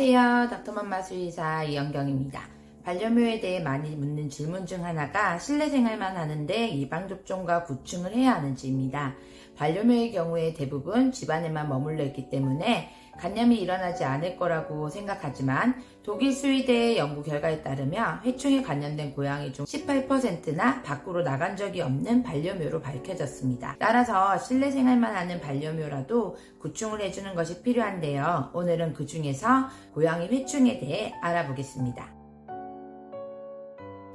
안녕하세요. 닥터맘마 수의사 이영경입니다. 반려묘에 대해 많이 묻는 질문 중 하나가 실내 생활만 하는데 예방접종과 구충을 해야 하는지입니다. 반려묘의 경우에 대부분 집안에만 머물러 있기 때문에 간염이 일어나지 않을 거라고 생각하지만 독일 스위대의 연구 결과에 따르면 회충에 감염된 고양이 중 18%나 밖으로 나간 적이 없는 반려묘로 밝혀졌습니다. 따라서 실내 생활만 하는 반려묘라도 구충을 해주는 것이 필요한데요. 오늘은 그 중에서 고양이 회충에 대해 알아보겠습니다.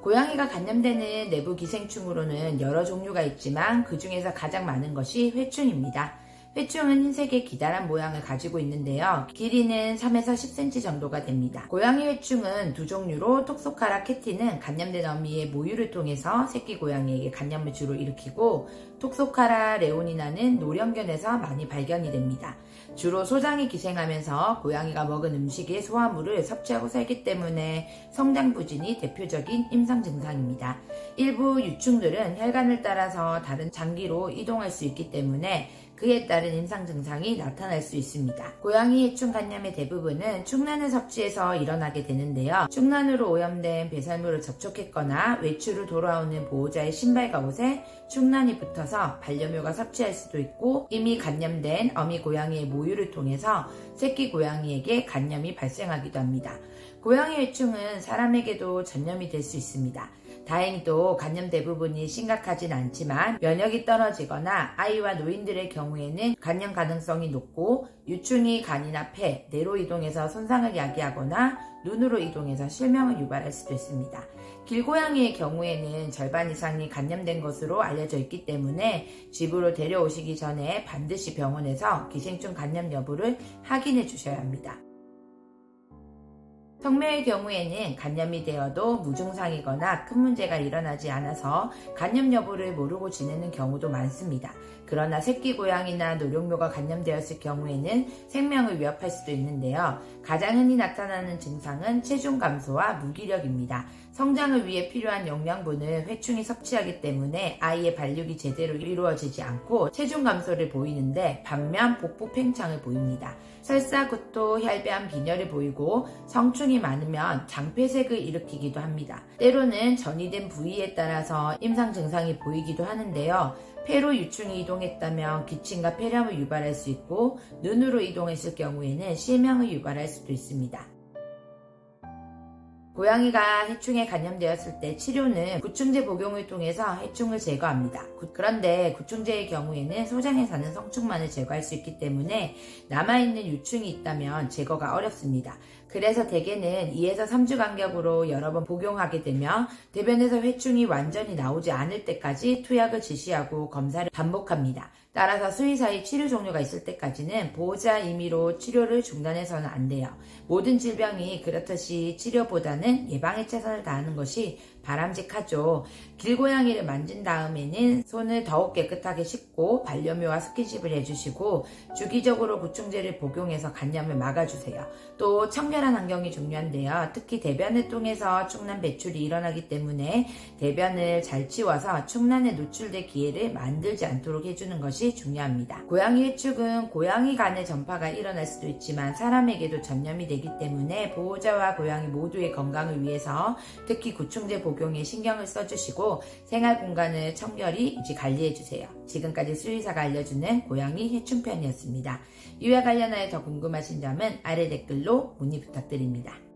고양이가 감염되는 내부 기생충으로는 여러 종류가 있지만 그 중에서 가장 많은 것이 회충입니다. 회충은 흰색의 기다란 모양을 가지고 있는데요. 길이는 3에서 10cm 정도가 됩니다. 고양이 회충은 두 종류로 톡소카라 캐티는 감염된 어미의 모유를 통해서 새끼 고양이에게 감염을 주로 일으키고 톡소카라 레오니나는 노령견에서 많이 발견이 됩니다. 주로 소장이 기생하면서 고양이가 먹은 음식의 소화물을 섭취하고 살기 때문에 성장 부진이 대표적인 임상 증상입니다. 일부 유충들은 혈관을 따라서 다른 장기로 이동할 수 있기 때문에 그에 따른 임상 증상이 나타날 수 있습니다. 고양이 회충 감염의 대부분은 충난을 섭취해서 일어나게 되는데요. 충난으로 오염된 배설물을 접촉했거나 외출을 돌아오는 보호자의 신발과 옷에 충난이 붙어서 반려묘가 섭취할 수도 있고 이미 감염된 어미 고양이의 모유를 통해서 새끼 고양이에게 감염이 발생하기도 합니다. 고양이 회충은 사람에게도 전염이 될 수 있습니다. 다행히도 감염 대부분이 심각하진 않지만 면역이 떨어지거나 아이와 노인들의 경우에는 감염 가능성이 높고 유충이 간이나 폐, 뇌로 이동해서 손상을 야기하거나 눈으로 이동해서 실명을 유발할 수도 있습니다. 길고양이의 경우에는 절반 이상이 감염된 것으로 알려져 있기 때문에 집으로 데려오시기 전에 반드시 병원에서 기생충 감염 여부를 확인해 주셔야 합니다. 성묘의 경우에는 감염이 되어도 무증상이거나 큰 문제가 일어나지 않아서 감염 여부를 모르고 지내는 경우도 많습니다. 그러나 새끼 고양이나 노령묘가 감염되었을 경우에는 생명을 위협할 수도 있는데요. 가장 흔히 나타나는 증상은 체중 감소와 무기력입니다. 성장을 위해 필요한 영양분을 회충이 섭취하기 때문에 아이의 발육이 제대로 이루어지지 않고 체중 감소를 보이는데 반면 복부 팽창을 보입니다. 설사, 구토, 혈변, 빈혈을 보이고 성충이 많으면 장폐색을 일으키기도 합니다. 때로는 전이된 부위에 따라서 임상 증상이 보이기도 하는데요. 폐로 유충이 이동했다면 기침과 폐렴을 유발할 수 있고 눈으로 이동했을 경우에는 실명을 유발할 수도 있습니다. 고양이가 해충에 감염되었을 때 치료는 구충제 복용을 통해서 해충을 제거합니다. 그런데 구충제의 경우에는 소장에 사는 성충만을 제거할 수 있기 때문에 남아있는 유충이 있다면 제거가 어렵습니다. 그래서 대개는 2에서 3주 간격으로 여러 번 복용하게 되면 대변에서 회충이 완전히 나오지 않을 때까지 투약을 지시하고 검사를 반복합니다. 따라서 수의사의 치료 종료가 있을 때까지는 보호자 임의로 치료를 중단해서는 안 돼요. 모든 질병이 그렇듯이 치료보다는 예방에 최선을 다하는 것이 바람직하죠. 길고양이를 만진 다음에는 손을 더욱 깨끗하게 씻고 반려묘와 스킨십을 해주시고 주기적으로 구충제를 복용해서 감염을 막아주세요. 또 청결한 환경이 중요한데요. 특히 대변을 통해서 충난 배출이 일어나기 때문에 대변을 잘 치워서 충난에 노출될 기회를 만들지 않도록 해주는 것이 중요합니다. 고양이 회충은 고양이 간의 전파가 일어날 수도 있지만 사람에게도 전염이 되기 때문에 보호자와 고양이 모두의 건강을 위해서 특히 구충제 복용에 신경을 써주시고 생활 공간을 청결히 관리해주세요. 지금까지 수의사가 알려주는 고양이 해충편이었습니다. 이와 관련하여 더 궁금하신 점은 아래 댓글로 문의 부탁드립니다.